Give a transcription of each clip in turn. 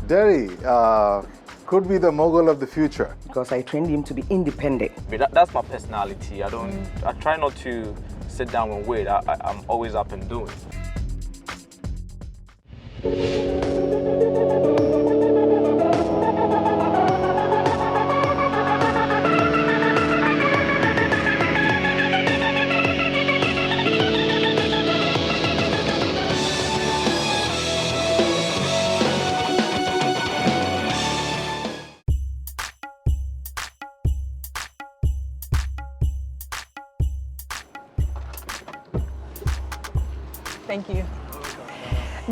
Derry could be the mogul of the future. Because I trained him to be independent. That's my personality. I try not to sit down and wait. I'm always up and doing. Thank you.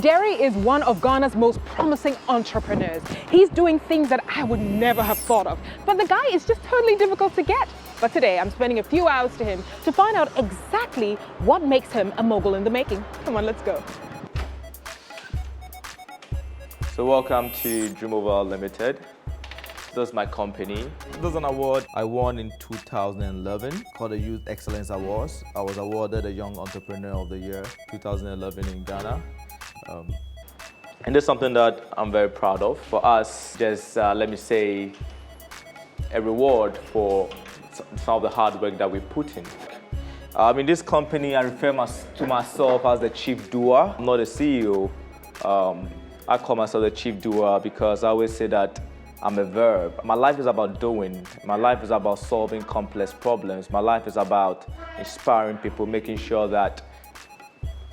Derry is one of Ghana's most promising entrepreneurs. He's doing things that I would never have thought of. But the guy is just totally difficult to get. But today I'm spending a few hours to him to find out exactly what makes him a mogul in the making. Come on, let's go. So welcome to Dreamover Limited. This is my company. This is an award I won in 2011 called the Youth Excellence Awards. I was awarded a Young Entrepreneur of the Year 2011 in Ghana. And it's something that I'm very proud of. For us, there's, let me say, a reward for some of the hard work that we put in. In this company, I refer to myself as the chief doer. I'm not a CEO. I call myself the chief doer because I always say that I'm a verb. My life is about doing. My life is about solving complex problems. My life is about inspiring people, making sure that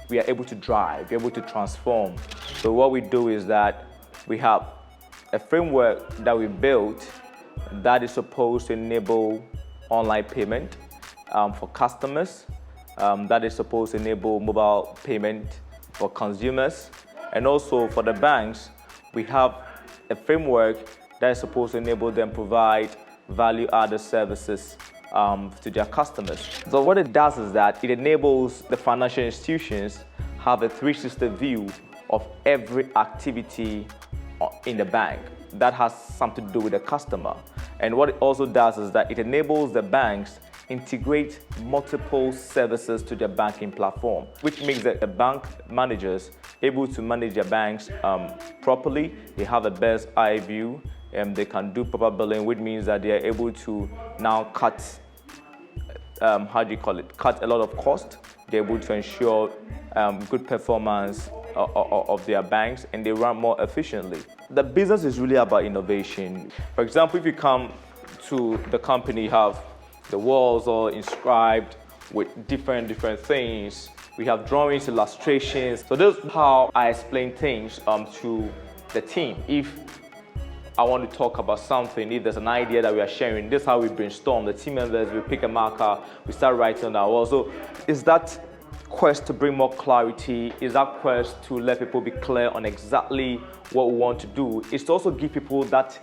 we are able to drive, be able to transform. So what we do is that we have a framework that we built that is supposed to enable online payment for customers, that is supposed to enable mobile payment for consumers, and also for the banks, we have a framework that is supposed to enable them provide value-added services to their customers. So what it does is that it enables the financial institutions have a 360 view of every activity in the bank that has something to do with the customer. And what it also does is that it enables the banks integrate multiple services to their banking platform, which makes the bank managers able to manage their banks properly. They have the best eye view, and they can do proper billing, which means that they are able to now cut, cut a lot of cost. They're able to ensure good performance of their banks, and they run more efficiently. The business is really about innovation. For example, if you come to the company, you have the walls all inscribed with different things. We have drawings, illustrations. So this is how I explain things to the team. If I want to talk about something, if there's an idea that we are sharing, this is how we brainstorm. The team members, we pick a marker, we start writing on our wall. So is that quest to bring more clarity? Is that quest to let people be clear on exactly what we want to do? It's to also give people that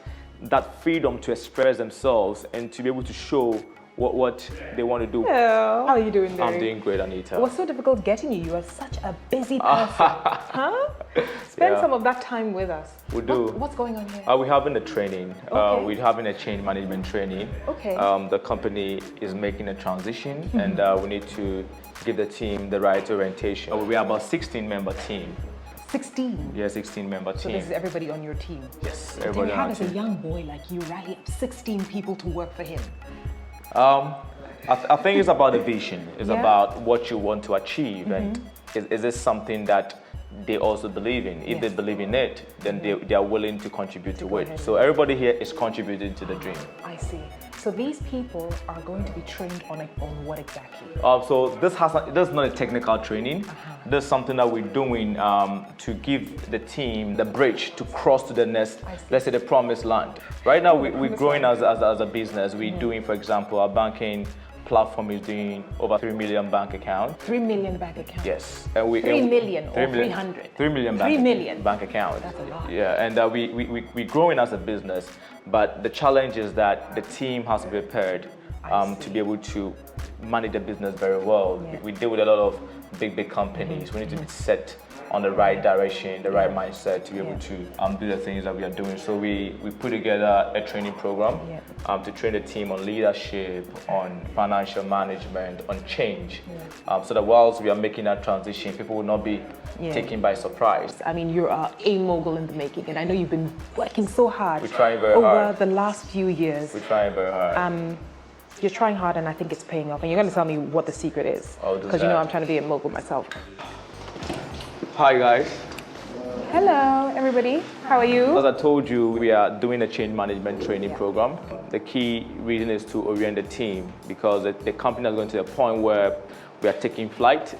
freedom to express themselves and to be able to show what they want to do. Hello. How are you doing, Derry? I'm doing great, Anita. It was so difficult getting you. You are such a busy person. Huh? Spend some of that time with us. We do. What's going on here? We're having a training. Okay. We're having a change management training. Okay. The company is making a transition, and we need to give the team the right orientation. We are about 16-member team. 16? Yeah, 16-member team. So this is everybody on your team? Yes, Then everybody how on our does a team. young boy like you rally up 16 people to work for him? I think it's about the vision. It's Yeah. about what you want to achieve, and is this something that they also believe in? If they Yes. believe in it, then they are willing to contribute to go it. ahead. So everybody here is contributing to the dream. I see. So these people are going to be trained on what exactly? So this is not a technical training. This is something that we're doing to give the team the bridge to cross to the next, let's say, the promised land. Right now, we're growing as a business. We're doing, for example, our banking platform is doing over 3 million bank accounts. 3 million bank accounts? Yes. 3 million or 300? 3 million 3 million. bank accounts. That's a lot. Yeah, and we're growing as a business, but the challenge is that the team has to be prepared to be able to manage the business very well. Yeah. We deal with a lot of big companies. We need to be set on the right direction, the right mindset to be able to do the things that we are doing. So we put together a training program to train the team on leadership, on financial management, on change, so that whilst we are making that transition, people will not be taken by surprise. I mean, you're a mogul in the making, and I know you've been working so hard We're trying very over hard. the last few years. We're trying very hard. You're trying hard, and I think it's paying off. And you're going to tell me what the secret is, I'll do because you know that. I'm trying to be a mogul myself. Hi guys. Hello, everybody. How are you? As I told you, we are doing a change management training program. The key reason is to orient the team because the company is going to the point where we are taking flight.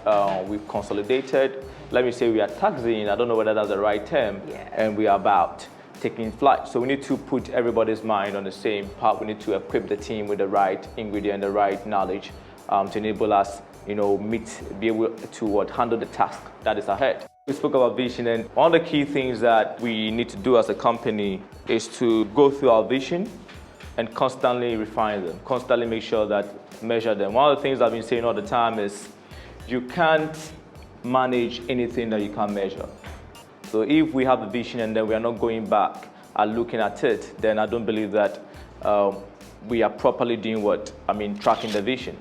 We've consolidated. Let me say we are taxiing. I don't know whether that's the right term. And we are about taking flight. So we need to put everybody's mind on the same path. We need to equip the team with the right ingredient, the right knowledge to enable us, be able to handle the task that is ahead. We spoke about vision, and one of the key things that we need to do as a company is to go through our vision and constantly refine them, constantly make sure that measure them. One of the things I've been saying all the time is you can't manage anything that you can't measure. So if we have a vision and then we are not going back and looking at it, then I don't believe that we are properly doing tracking the vision.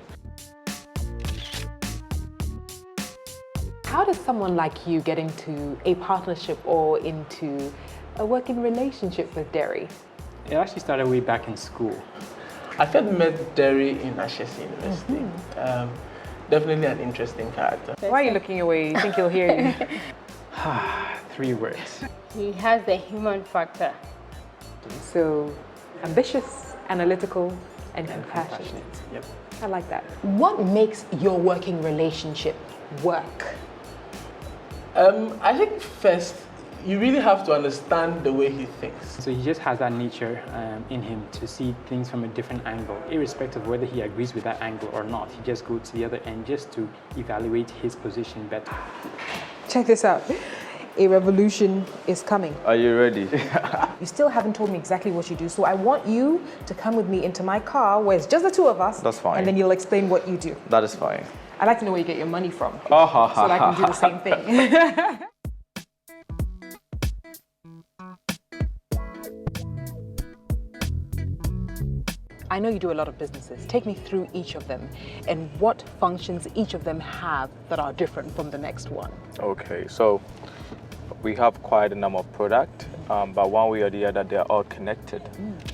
How does someone like you get into a partnership or into a working relationship with Derry? It actually started way back in school. I first met Derry in Ashesi University. Definitely an interesting character. Why are you looking away? You think he'll hear you? 3 words. He has the human factor. So, ambitious, analytical, and compassionate. Yep. I like that. What makes your working relationship work? I think first, you really have to understand the way he thinks. So he just has that nature in him to see things from a different angle, irrespective of whether he agrees with that angle or not. He just goes to the other end just to evaluate his position better. Check this out. A revolution is coming. Are you ready? You still haven't told me exactly what you do, so I want you to come with me into my car where it's just the two of us. That's fine. And then you'll explain what you do. That is fine. I'd like to know where you get your money from, so Oh, that I can do the same thing. I know you do a lot of businesses. Take me through each of them and what functions each of them have that are different from the next one. Okay, so we have quite a number of products, but one way or the other, they are all connected.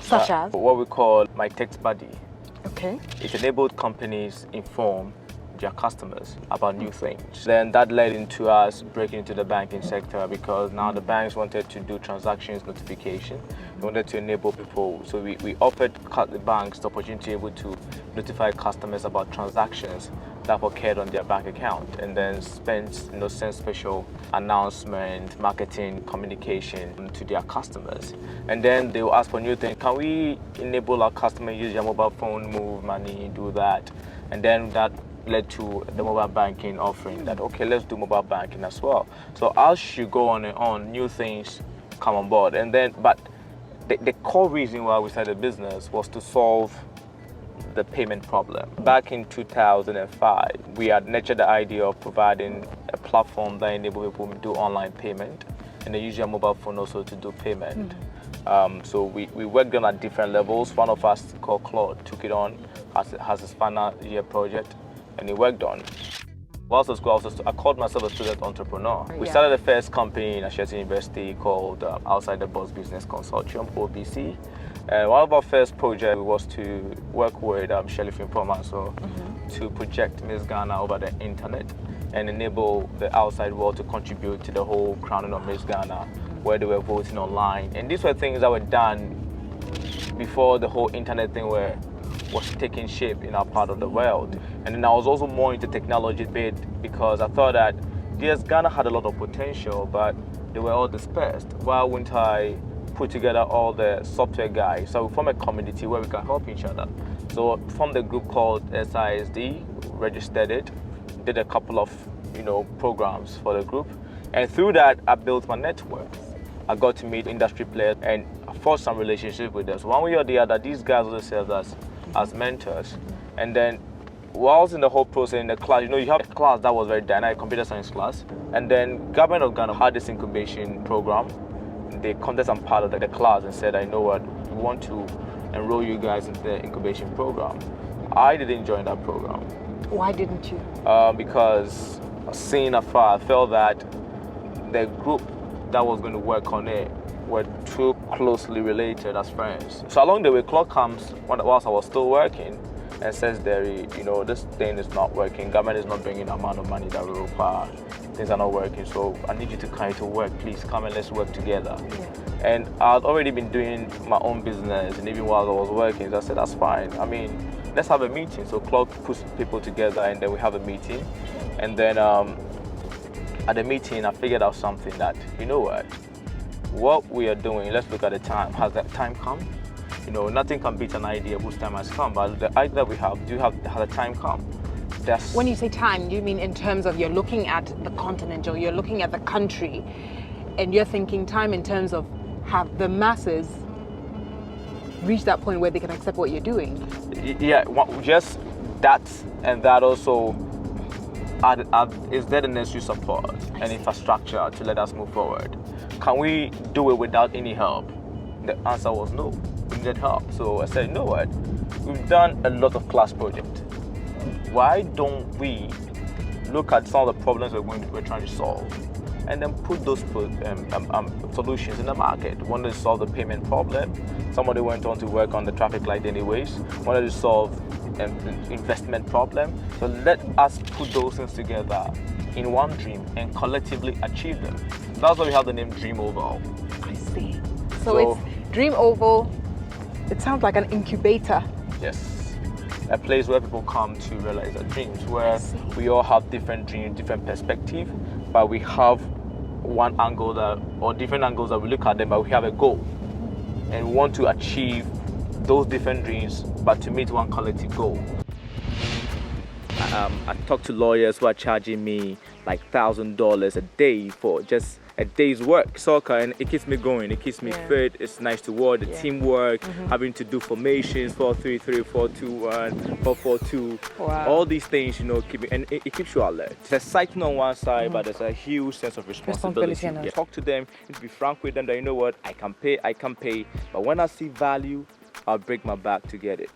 Such as? What we call My Text Buddy. Okay. It enabled companies inform their customers about new things. Then that led into us breaking into the banking sector because now the banks wanted to do transactions notification. They wanted to enable people. So we offered the banks the opportunity to be able to notify customers about transactions that occurred on their bank account and then send special announcement, marketing, communication to their customers. And then they will ask for new things. Can we enable our customers use their mobile phone, move money, do that? And then that led to the mobile banking offering that, okay, let's do mobile banking as well. So as you go on and on, new things come on board. And then, but the core reason why we started the business was to solve the payment problem. Back in 2005, we had nurtured the idea of providing a platform that enables people to do online payment and they use their mobile phone also to do payment. So we worked on at different levels. One of us called Claude took it on as his final year project and he worked on. Whilst at school, I called myself a student entrepreneur. We started the first company in Ashesi University called Outside the Box Business Consortium, OBC. And one of our first projects was to work with Shirley Frimpong to project Miss Ghana over the internet and enable the outside world to contribute to the whole crowning of Miss Ghana, where they were voting online. And these were things that were done before the whole internet thing was taking shape in our part of the world. And then I was also more into technology bit because I thought that yes, Ghana had a lot of potential, but they were all dispersed. Why wouldn't I put together all the software guys? So we formed a community where we can help each other. So formed a group called SISD, registered it, did a couple of programs for the group. And through that, I built my network. I got to meet industry players and forged some relationship with them. So one way or the other, these guys also served as as mentors. And then whilst in the whole process in the class, you have a class that was very dynamic, computer science class. And then Government of Ghana had this incubation program. They contacted some part of the class and said, I know what, we want to enroll you guys into the incubation program. I didn't join that program. Why didn't you? Because seeing afar, I felt that the group that was going to work on it were too closely related as friends. So along the way, Clark comes whilst I was still working and says, Derry, this thing is not working. Government is not bringing the amount of money that we require. Things are not working. So I need you to come to work. Please come and let's work together. Yeah. And I'd already been doing my own business, and even while I was working, so I said, that's fine. I mean, let's have a meeting. So Clark puts people together, and then we have a meeting. And then at the meeting, I figured out something that, what we are doing, let's look at the time. Has that time come? Nothing can beat an idea whose time has come, but the idea that we have, has the time come? When you say time, do you mean in terms of you're looking at the continent or you're looking at the country and you're thinking time in terms of have the masses reached that point where they can accept what you're doing? Yeah, just that, and that also, is there the necessary support and infrastructure to let us move forward? Can we do it without any help? The answer was no, we needed help. So I said, you know what, we've done a lot of class projects. Why don't we look at some of the problems we're trying to solve and then put those solutions in the market? Wanted to solve the payment problem. Somebody went on to work on the traffic light anyways. Wanted to solve an investment problem. So let us put those things together in one dream and collectively achieve them. That's why we have the name Dream Oval. I see. So it's Dream Oval. It sounds like an incubator. Yes. A place where people come to realize their dreams, where we all have different dreams, different perspectives, but we have one angle or different angles that we look at them, but we have a goal. And we want to achieve those different dreams, but to meet one collective goal. I talk to lawyers who are charging me like $1,000 a day for just a day's work, soccer, and it keeps me going, it keeps me fit, it's nice to watch, the teamwork, having to do formations, 4-3-3, 4-2-1, 4-4-2, all these things, keep me, and it keeps you alert. It's exciting on one side, but there's a huge sense of responsibility. Talk to them, and to be frank with them that, I can pay, but when I see value, I'll break my back to get it.